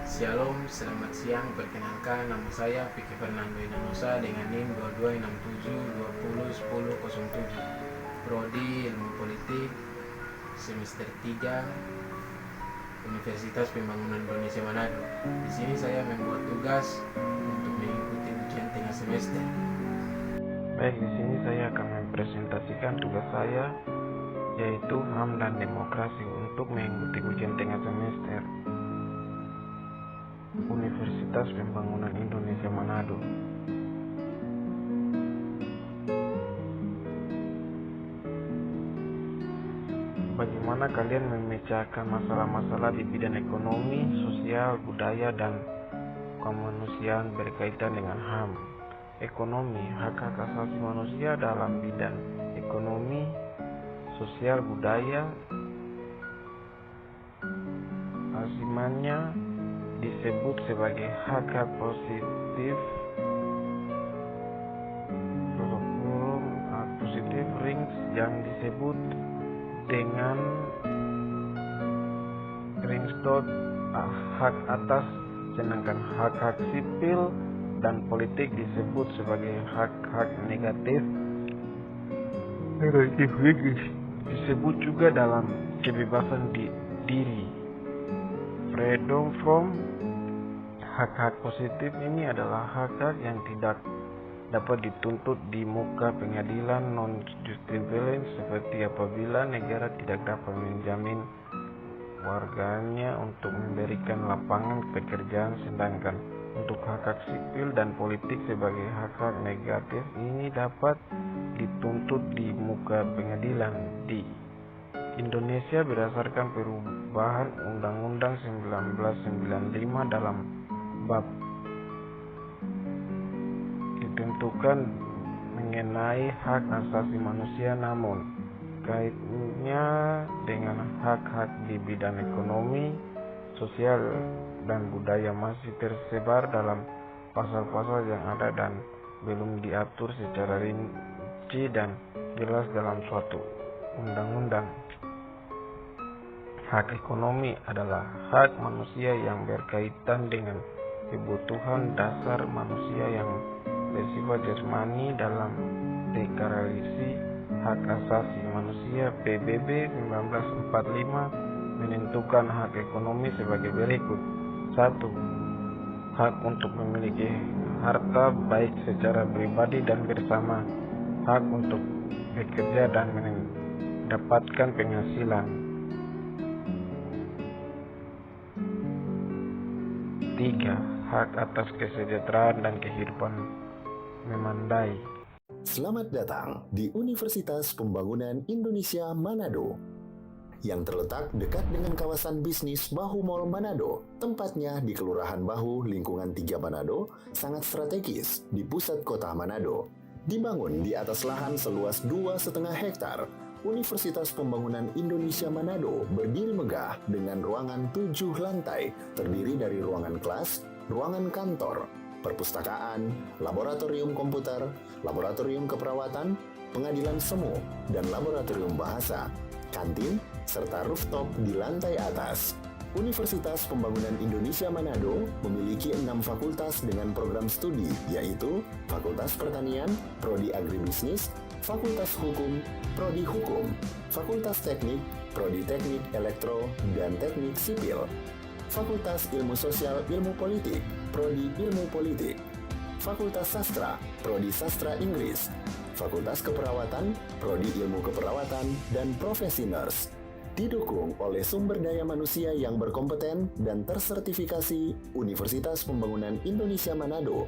Shalom, selamat siang. Perkenalkan, nama saya Vicky Fernando Inanosa dengan NIM 2267201007. Prodi Ilmu Politik, semester 3, Universitas Pembangunan Indonesia Manado. Di sini saya membuat tugas untuk mengikuti ujian tengah semester. Baik, di sini saya akan mempresentasikan tugas saya, yaitu HAM dan Demokrasi untuk mengikuti ujian tengah semester Universitas Pembangunan Indonesia Manado. Bagaimana kalian memecahkan masalah-masalah di bidang ekonomi, sosial, budaya, dan kemanusiaan berkaitan dengan HAM? Ekonomi, hak-hak asasi manusia dalam bidang ekonomi, sosial, budaya, asimannya disebut sebagai hak-hak positif, positif rings yang disebut dengan rings dot hak atas, sedangkan hak-hak sipil dan politik disebut sebagai hak-hak negatif disebut juga dalam kebebasan diri, freedom from. Hak-hak positif ini adalah hak-hak yang tidak dapat dituntut di muka pengadilan, non-justifiable, seperti apabila negara tidak dapat menjamin warganya untuk memberikan lapangan pekerjaan, sedangkan untuk hak-hak sipil dan politik sebagai hak-hak negatif ini dapat dituntut di muka pengadilan. Di Indonesia berdasarkan perubahan Undang-Undang 1995 dalam bab ditentukan mengenai hak asasi manusia, namun kaitnya dengan hak-hak di bidang ekonomi, sosial, dan budaya masih tersebar dalam pasal-pasal yang ada dan belum diatur secara rinci dan jelas dalam suatu undang-undang. Hak ekonomi adalah hak manusia yang berkaitan dengan kebutuhan dasar manusia yang bersifat jasmani dalam Deklarasi Hak Asasi Manusia PBB 1945 menentukan hak ekonomi sebagai berikut. 1. Hak untuk memiliki harta baik secara pribadi dan bersama, hak untuk bekerja dan mendapatkan penghasilan. 3. Hak atas kesejahteraan dan kehidupan memandai. Selamat datang di Universitas Pembangunan Indonesia Manado yang terletak dekat dengan kawasan bisnis Bahu Mall Manado. Tempatnya di Kelurahan Bahu, Lingkungan 3 Manado, sangat strategis di pusat kota Manado. Dibangun di atas lahan seluas 2,5 hektar, Universitas Pembangunan Indonesia Manado berdiri megah dengan ruangan 7 lantai, terdiri dari ruangan kelas, ruangan kantor, perpustakaan, laboratorium komputer, laboratorium keperawatan, pengadilan semu, dan laboratorium bahasa, kantin, serta rooftop di lantai atas. Universitas Pembangunan Indonesia Manado memiliki 6 fakultas dengan program studi, yaitu Fakultas Pertanian, Prodi Agribisnis, Fakultas Hukum, Prodi Hukum, Fakultas Teknik, Prodi Teknik Elektro dan Teknik Sipil, Fakultas Ilmu Sosial Ilmu Politik, Prodi Ilmu Politik, Fakultas Sastra, Prodi Sastra Inggris, Fakultas Keperawatan, Prodi Ilmu Keperawatan, dan Profesi Nurse. Didukung oleh sumber daya manusia yang berkompeten dan tersertifikasi, Universitas Pembangunan Indonesia Manado